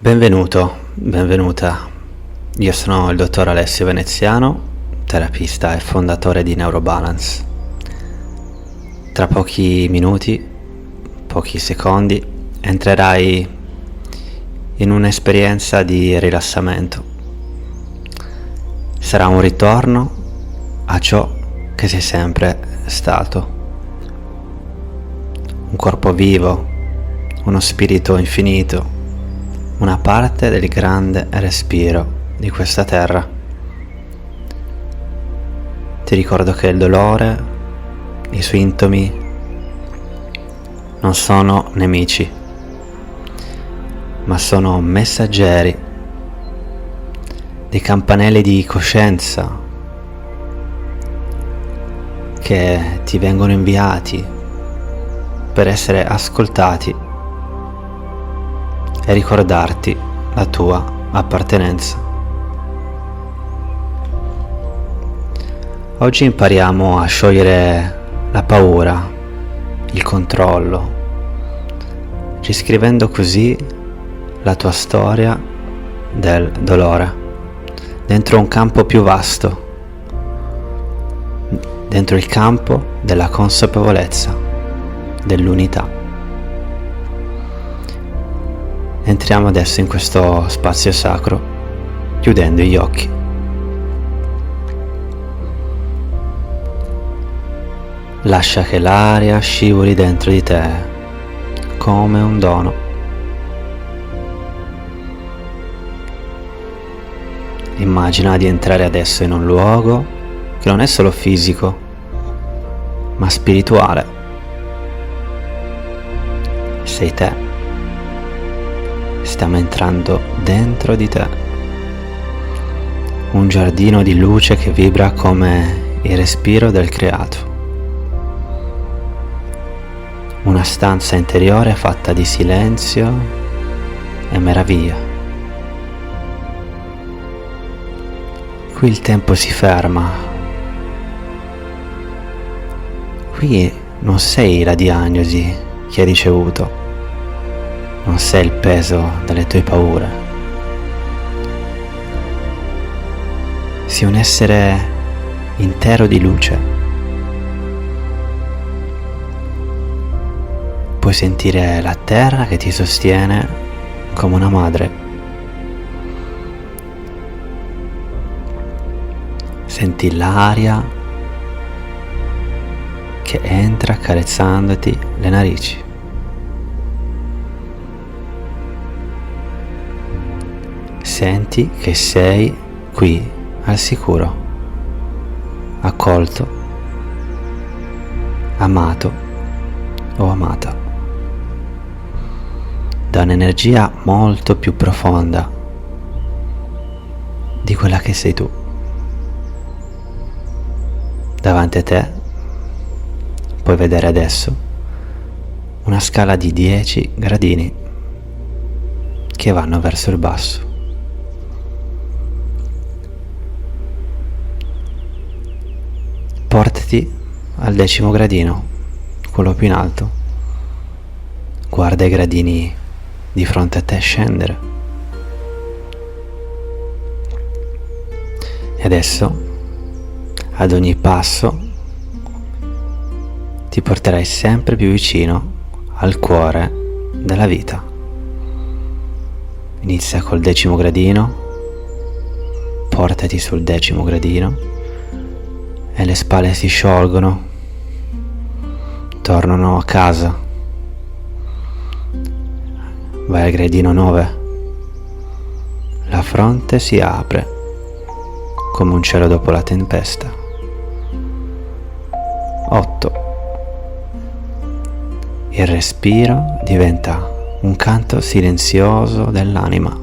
Benvenuto, benvenuta. Io sono il dottor Alessio Veneziano, terapista e fondatore di Neurobalance. Tra pochi minuti, pochi secondi, entrerai in un'esperienza di rilassamento. Sarà un ritorno a ciò che sei sempre stato. Un corpo vivo, uno spirito infinito, una parte del grande respiro di questa terra. Ti ricordo che il dolore, i sintomi non sono nemici, ma sono messaggeri, dei campanelli di coscienza che ti vengono inviati per essere ascoltati e ricordarti la tua appartenenza. Oggi impariamo a sciogliere la paura, il controllo, riscrivendo così la tua storia del dolore dentro un campo più vasto, dentro il campo della consapevolezza, dell'unità. Entriamo adesso in questo spazio sacro, chiudendo gli occhi. Lascia che l'aria scivoli dentro di te come un dono. Immagina di entrare adesso in un luogo che non è solo fisico, ma spirituale. Sei te. Stiamo entrando dentro di te. Un giardino di luce che vibra come il respiro del creato. Una stanza interiore fatta di silenzio e meraviglia. Qui il tempo si ferma. Qui non sei la diagnosi che hai ricevuto. Non sei il peso delle tue paure. Sei un essere intero di luce. Puoi sentire la terra che ti sostiene come una madre. Senti l'aria che entra accarezzandoti le narici. Senti che sei qui al sicuro, accolto, amato o amata da un'energia molto più profonda di quella che sei tu. Davanti a te puoi vedere adesso una scala di 10 gradini che vanno verso il basso. Portati al 10° gradino, quello più in alto. Guarda i gradini di fronte a te scendere. E adesso, ad ogni passo, ti porterai sempre più vicino al cuore della vita. Inizia col 10° gradino, portati sul 10° gradino, e le spalle si sciolgono, tornano a casa. Vai al gradino 9, la fronte si apre come un cielo dopo la tempesta. 8, il respiro diventa un canto silenzioso dell'anima.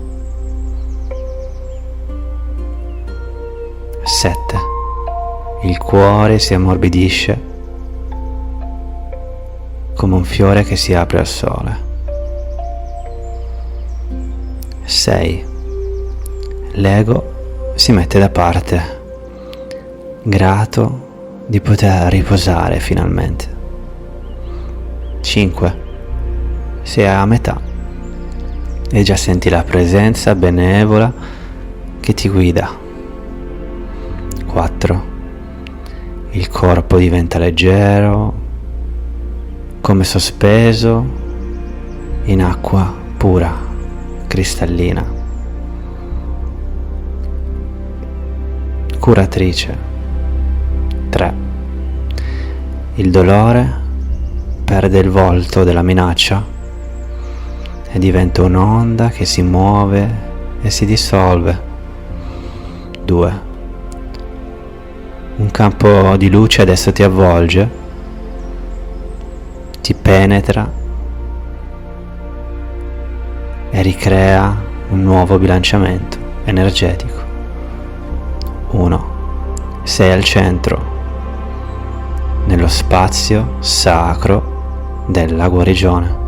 7, il cuore si ammorbidisce come un fiore che si apre al sole. 6. L'ego si mette da parte, grato di poter riposare finalmente. 5. Sei a metà. e già senti la presenza benevola che ti guida. 4. Il corpo diventa leggero, come sospeso in acqua pura, cristallina, curatrice. 3. Il dolore perde il volto della minaccia e diventa un'onda che si muove e si dissolve. 2. Un campo di luce adesso ti avvolge, ti penetra e ricrea un nuovo bilanciamento energetico. 1. Sei al centro, nello spazio sacro della guarigione.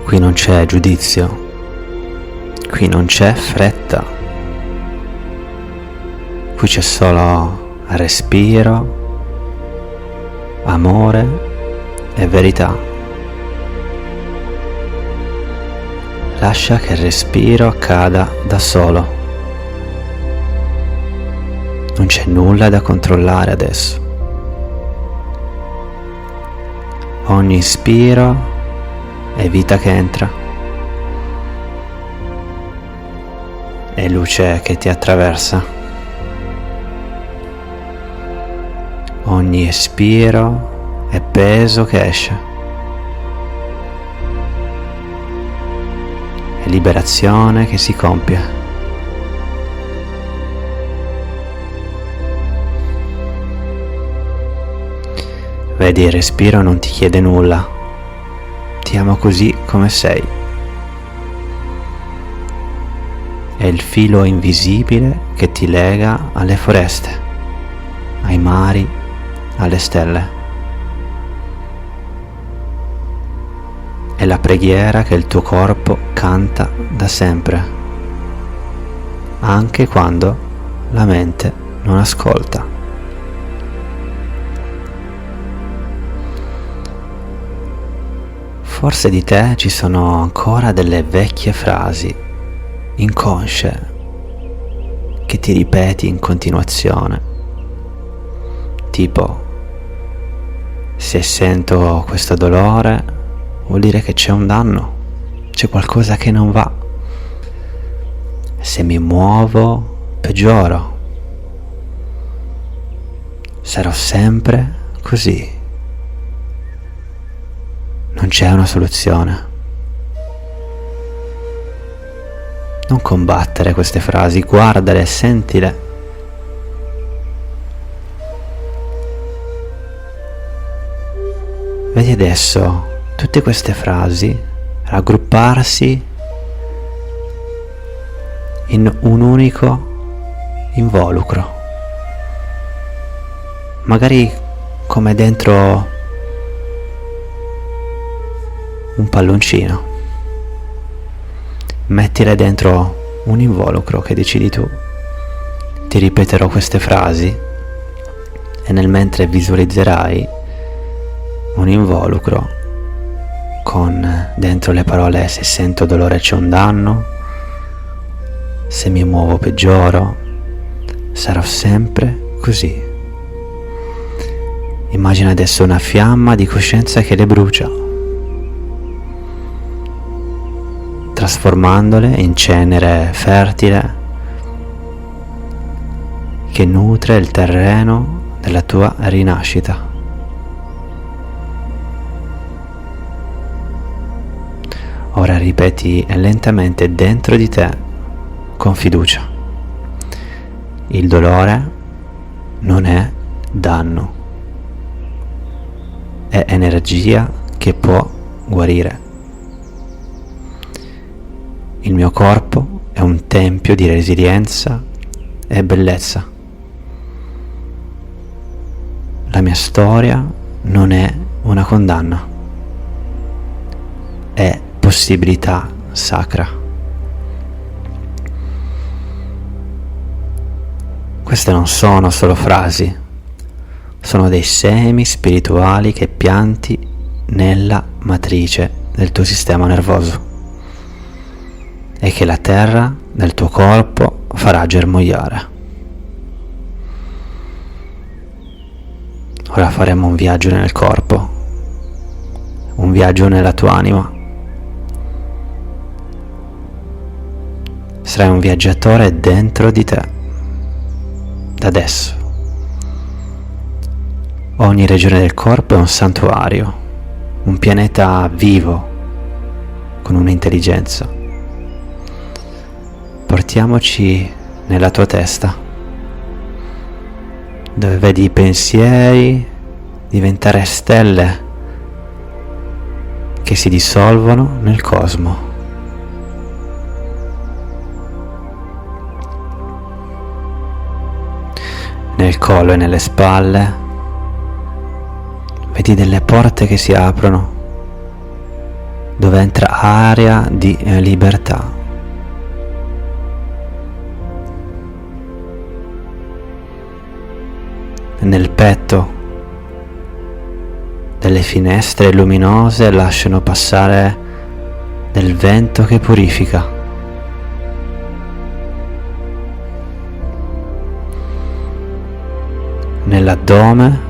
Qui non c'è giudizio, qui non c'è fretta, qui c'è solo respiro, amore e verità. Lascia che il respiro accada da solo. Non c'è nulla da controllare adesso. Ogni ispiro è vita che entra, è luce che ti attraversa. Ogni espiro è peso che esce, è liberazione che si compie. Vedi, il respiro non ti chiede nulla. Ti amo così come sei. È il filo invisibile che ti lega alle foreste, ai mari, alle stelle. È la preghiera che il tuo corpo canta da sempre, anche quando la mente non ascolta. Forse di te ci sono ancora delle vecchie frasi inconsce che ti ripeti in continuazione, tipo: se sento questo dolore vuol dire che c'è un danno, c'è qualcosa che non va. Se mi muovo peggioro, sarò sempre così. Non c'è una soluzione. Non combattere queste frasi, guardale, sentile. Vedi adesso tutte queste frasi raggrupparsi in un unico involucro, magari come dentro un palloncino. Mettile dentro un involucro che decidi tu. Ti ripeterò queste frasi e nel mentre visualizzerai un involucro con dentro le parole: se sento dolore c'è un danno, se mi muovo peggioro, sarò sempre così. Immagina adesso una fiamma di coscienza che le brucia, trasformandole in cenere fertile che nutre il terreno della tua rinascita. Ora ripeti lentamente dentro di te con fiducia: il dolore non è danno, è energia che può guarire. Il mio corpo è un tempio di resilienza e bellezza. La mia storia non è una condanna, è possibilità sacra. Queste non sono solo frasi, sono dei semi spirituali che pianti nella matrice del tuo sistema nervoso e che la terra del tuo corpo farà germogliare. Ora faremo un viaggio nel corpo, un viaggio nella tua anima. Sarai un viaggiatore dentro di te, da adesso. Ogni regione del corpo è un santuario, un pianeta vivo, con un'intelligenza. Portiamoci nella tua testa, dove vedi i pensieri diventare stelle che si dissolvono nel cosmo. Nel collo e nelle spalle vedi delle porte che si aprono, dove entra aria di libertà. Nel petto delle finestre luminose lasciano passare del vento che purifica. Nell'addome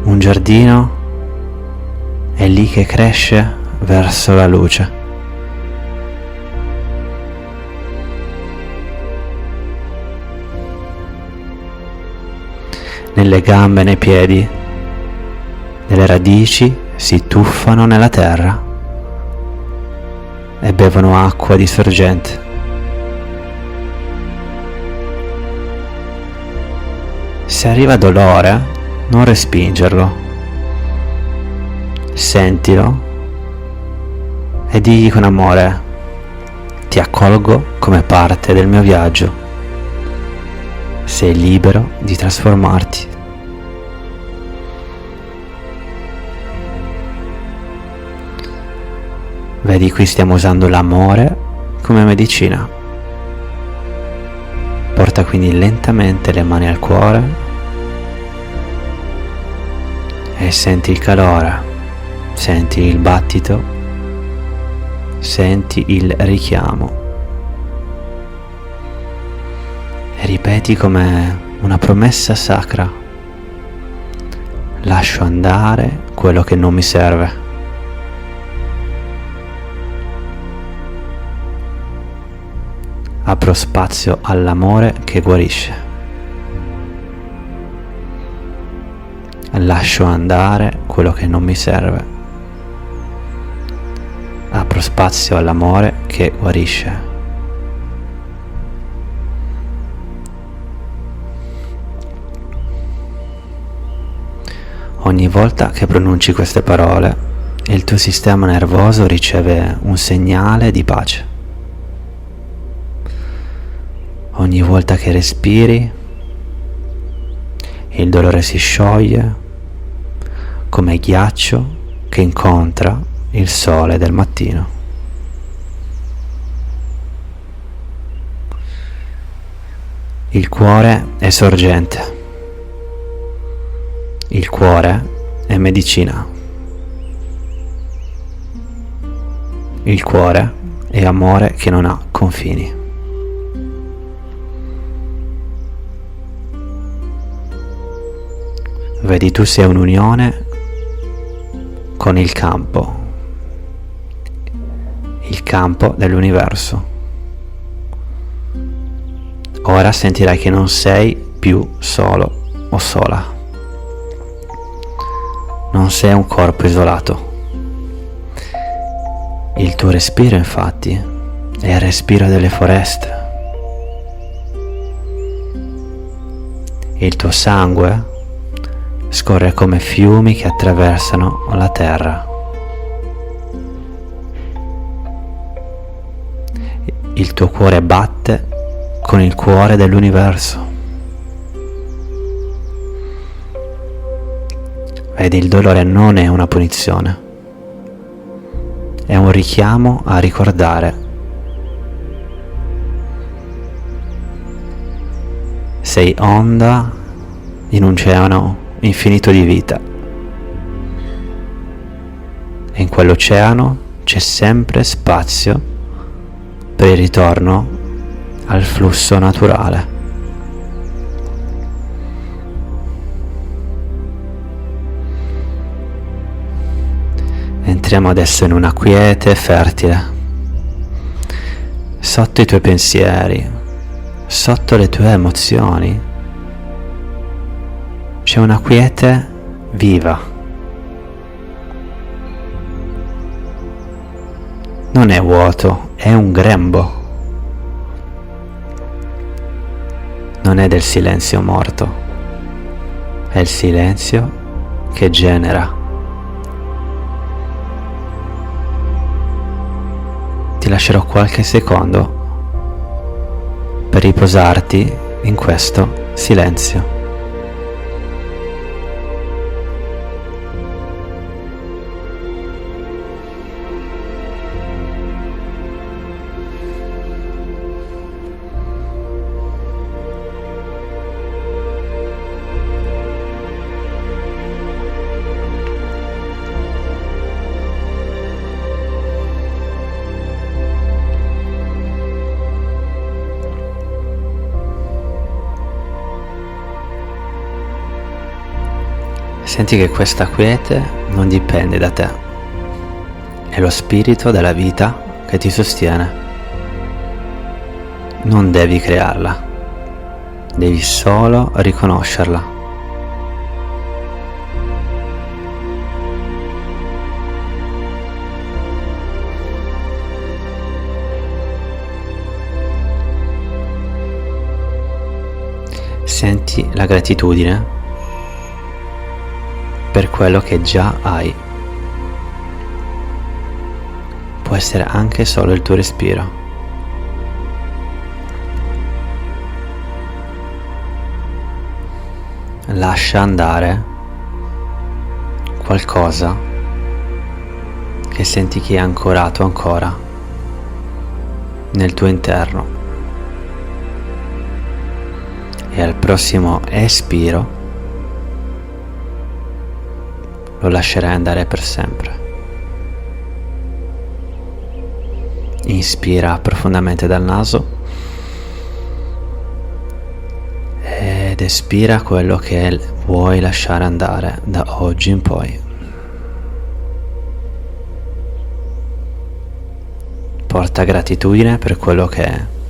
un giardino è lì che cresce verso la luce. Nelle gambe e nei piedi delle radici si tuffano nella terra e bevono acqua di sorgente. Se arriva dolore, non respingerlo. Sentilo e digli con amore: ti accolgo come parte del mio viaggio. Sei libero di trasformarti. Vedi, qui stiamo usando l'amore come medicina. Porta quindi lentamente le mani al cuore e senti il calore, senti il battito, senti il richiamo e ripeti come una promessa sacra: lascio andare quello che non mi serve. Apro spazio all'amore che guarisce. Lascio andare quello che non mi serve. Apro spazio all'amore che guarisce. Ogni volta che pronunci queste parole, il tuo sistema nervoso riceve un segnale di pace. Ogni volta che respiri, il dolore si scioglie come ghiaccio che incontra il sole del mattino. Il cuore è sorgente. Il cuore è medicina. Il cuore è amore che non ha confini. Vedi, tu sei un'unione con il campo dell'universo. Ora sentirai che non sei più solo o sola. Non sei un corpo isolato. Il tuo respiro, infatti, è il respiro delle foreste. Il tuo sangue scorre come fiumi che attraversano la terra. Il tuo cuore batte con il cuore dell'universo. Vedi, il dolore non è una punizione, è un richiamo a ricordare. Sei onda in un oceano infinito di vita. E in quell'oceano c'è sempre spazio per il ritorno al flusso naturale. Entriamo adesso in una quiete fertile, sotto i tuoi pensieri, sotto le tue emozioni. C'è una quiete viva. Non è vuoto, è un grembo. Non è del silenzio morto, è il silenzio che genera. Ti lascerò qualche secondo per riposarti in questo silenzio. Senti che questa quiete non dipende da te, è lo spirito della vita che ti sostiene. Non devi crearla, devi solo riconoscerla. Senti la gratitudine per quello che già hai. Può essere anche solo il tuo respiro. Lascia andare qualcosa che senti che è ancorato ancora nel tuo interno. E al prossimo espiro lo lascerai andare per sempre. Inspira profondamente dal naso ed espira quello che vuoi lasciare andare da oggi in poi. Porta gratitudine per quello che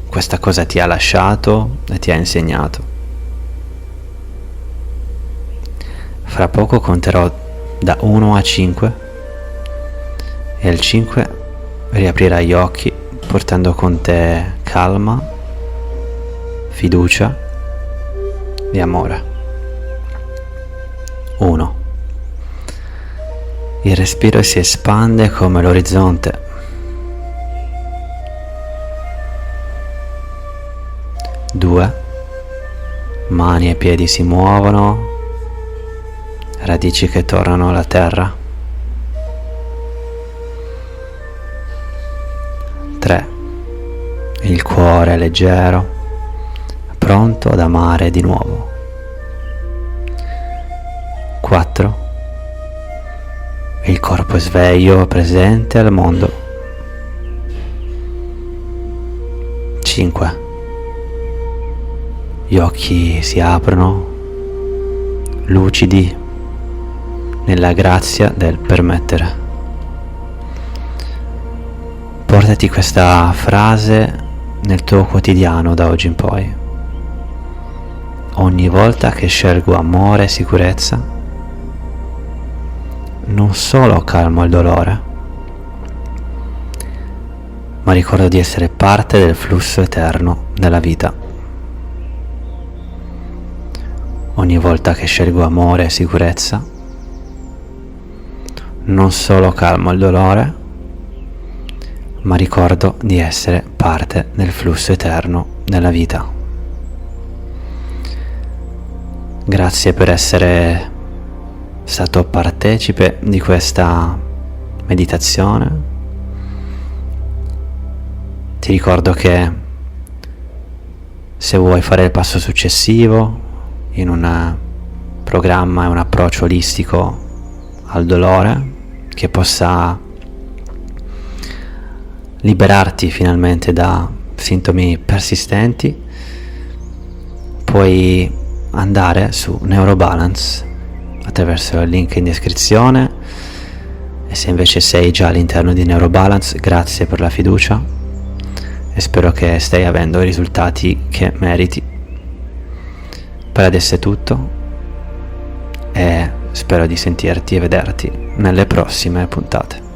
questa cosa ti ha lasciato e ti ha insegnato. Fra poco conterò da 1 a 5 e al 5 riaprirai gli occhi portando con te calma, fiducia e amore. 1. Il respiro si espande come l'orizzonte. 2. Mani e piedi si muovono, radici che tornano alla terra. 3. Il cuore è leggero, pronto ad amare di nuovo. 4. Il corpo è sveglio, presente al mondo. 5. Gli occhi si aprono, lucidi, nella grazia del permettere. Portati questa frase nel tuo quotidiano da oggi in poi. Ogni volta che scelgo amore e sicurezza, non solo calmo il dolore, ma ricordo di essere parte del flusso eterno della vita. Ogni volta che scelgo amore e sicurezza, non solo calmo il dolore, ma ricordo di essere parte del flusso eterno della vita. Grazie per essere stato partecipe di questa meditazione. Ti ricordo che se vuoi fare il passo successivo, in un programma e un approccio olistico al dolore che possa liberarti finalmente da sintomi persistenti, puoi andare su Neurobalance attraverso il link in descrizione. E se invece sei già all'interno di Neurobalance, grazie per la fiducia e spero che stai avendo i risultati che meriti. Per adesso è tutto e spero di sentirti e vederti nelle prossime puntate.